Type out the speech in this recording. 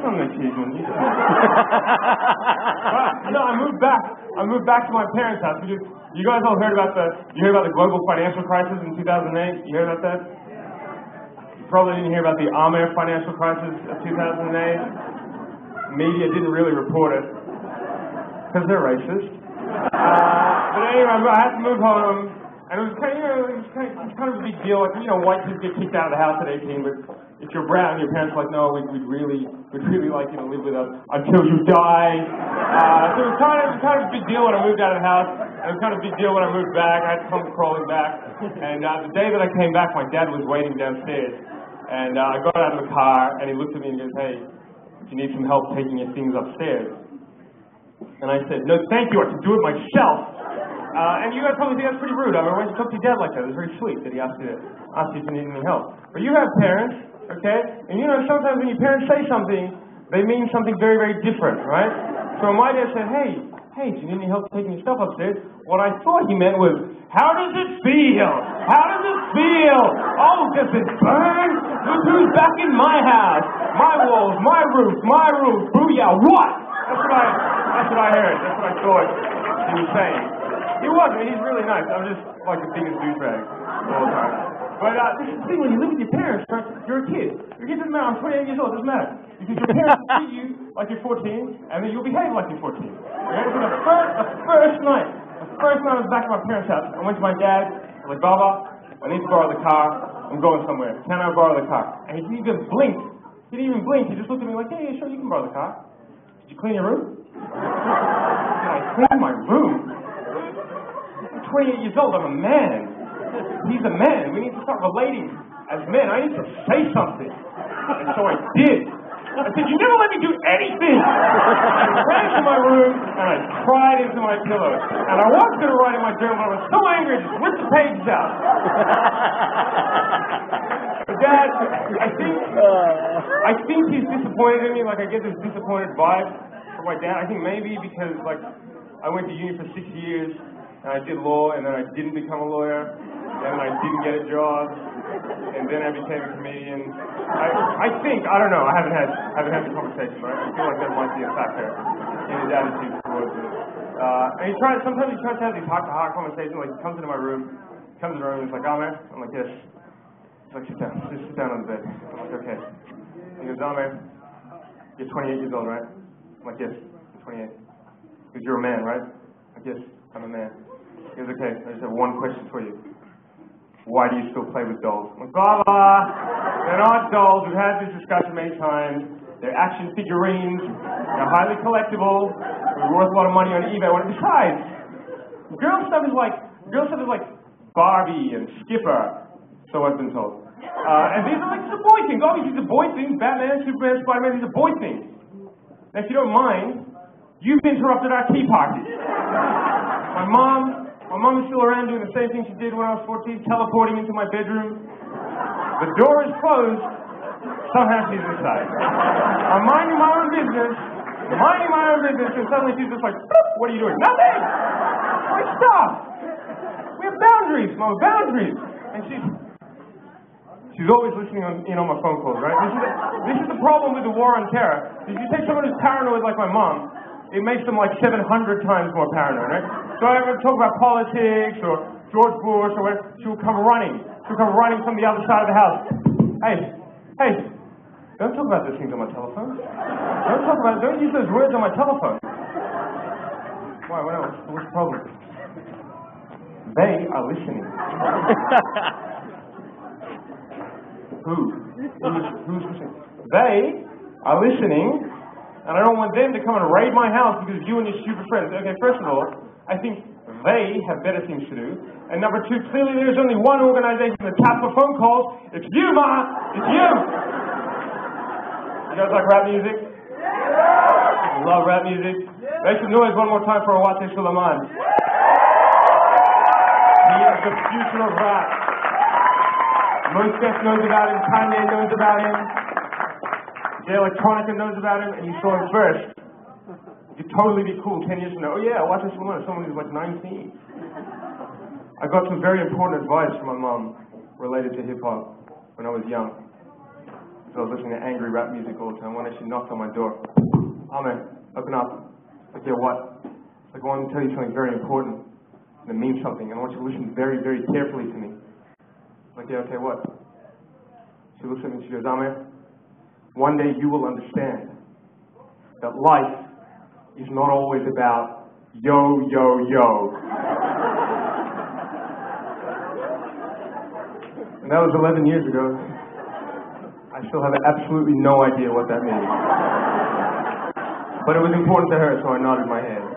that's not an achievement. But, I moved back to my parents' house because you guys all heard about the global financial crisis in 2008? You heard about that? You probably didn't hear about the Amer financial crisis of 2008. Media didn't really report it because they're racist. But anyway, I had to move home, and it was kind of a big deal. Like, white kids get kicked out of the house at 18, but if you're brown, your parents are like, no, we'd really like you to live with us until you die. So it was kind of a big deal when I moved out of the house, and it was kind of a big deal when I moved back. I had to come crawling back, and the day that I came back, my dad was waiting downstairs, and I got out of the car, and he looked at me and goes, hey, do you need some help taking your things upstairs? And I said, no, thank you, I can do it myself. And you guys probably think that's pretty rude. I mean, why did you talk to your dad like that? It's very sweet that he asked you if you need any help. But you have parents, okay? And sometimes when your parents say something, they mean something very, very different, right? So my dad said, hey, do you need any help taking your stuff upstairs? What I thought he meant was, how does it feel? How does it feel? Oh, does it burn? Look who's back in my house. My walls, my roof, booyah, what? That's what I heard. That's what I thought he was saying. He wasn't. He's really nice. I'm just like the biggest douchebag all the time. But this is the thing, when you live with your parents, right, you're a kid. Your kid doesn't matter. I'm 28 years old. It doesn't matter. Because your parents treat you like you're 14, and then you'll behave like you're 14. Okay? So the first night I was back at my parents' house, I went to my dad. I was like, Baba, I need to borrow the car. I'm going somewhere. Can I borrow the car? And he didn't even blink. He just looked at me like, yeah, sure, you can borrow the car. Did you clean your room? I cleaned my room. I'm 28 years old. I'm a man. He's a man. We need to start relating as men. I need to say something. And so I did. I said, you never let me do anything. I ran into my room and I cried into my pillow. And I was going to write in my journal, but I was so angry I just ripped the pages out. Dad, I think he's disappointed in me. Like, I get this disappointed vibe from my dad. I think maybe because, like, I went to uni for 6 years and I did law, and then I didn't become a lawyer, and then I didn't get a job, and then I became a comedian. I think, I don't know, I haven't had the conversation, but I feel like that might be a factor in his attitude towards me. And sometimes he tries to have these heart-to-heart conversations. Like, he comes into my room, and he's like, oh man, I'm like, yes. He's like, sit down, just sit down on the bed. I'm like, okay. He goes, oh man, you're 28 years old, right? I'm like, yes, I'm 28. He goes, you're a man, right? I'm like, yes, I'm a man. He goes, okay, I just have one question for you. Why do you still play with dolls? I'm like, Baba, they're not dolls. We've had this discussion many times. They're action figurines. They're highly collectible. They're worth a lot of money on eBay. Besides, girl stuff is like Barbie and Skipper, so I've been told. And these are like the boy things. Obviously, the boy things. Batman, Superman, Spider-Man, these are boy things. Now, if you don't mind, you've interrupted our tea party. My mom is still around doing the same thing she did when I was 14, teleporting into my bedroom. The door is closed. Somehow she's inside. I'm minding my own business, and suddenly she's just like, what are you doing? Nothing! Wait, stop! We have boundaries, Mama, boundaries! And she's always listening in on my phone calls, right? This is the problem with the war on terror. If you take someone who's paranoid like my mom, it makes them like 700 times more paranoid, right? So I ever talk about politics or George Bush or whatever, she'll come running. She'll come running from the other side of the house. Hey, don't talk about those things on my telephone. Don't use those words on my telephone. Why, what's the problem? They are listening. Who's listening? They are listening. And I don't want them to come and raid my house because of you and your stupid friends. Okay, first of all, I think they have better things to do. And number two, clearly there's only one organization that taps for phone calls. It's you, Ma! It's you! You guys like rap music? You love rap music? Make some noise one more time for Awate Suleiman. He is the future of rap. Most Def knows about him. Kanye knows about him. Jay Electronica knows about him, and you saw him first. It could totally be cool 10 years from now. Oh yeah, watch this one. Someone who's like 19. I got some very important advice from my mom related to hip-hop when I was young. So I was listening to angry rap music all the time. One day she knocked on my door. Ame, open up. Like, yeah, what? Like, I want to tell you something very important. And it means something. And I want you to listen very, very carefully to me. Like, yeah, okay, what? She looks at me and she goes, Ame, one day you will understand that life is not always about yo, yo, yo. And that was 11 years ago. I still have absolutely no idea what that means. But it was important to her, so I nodded my head.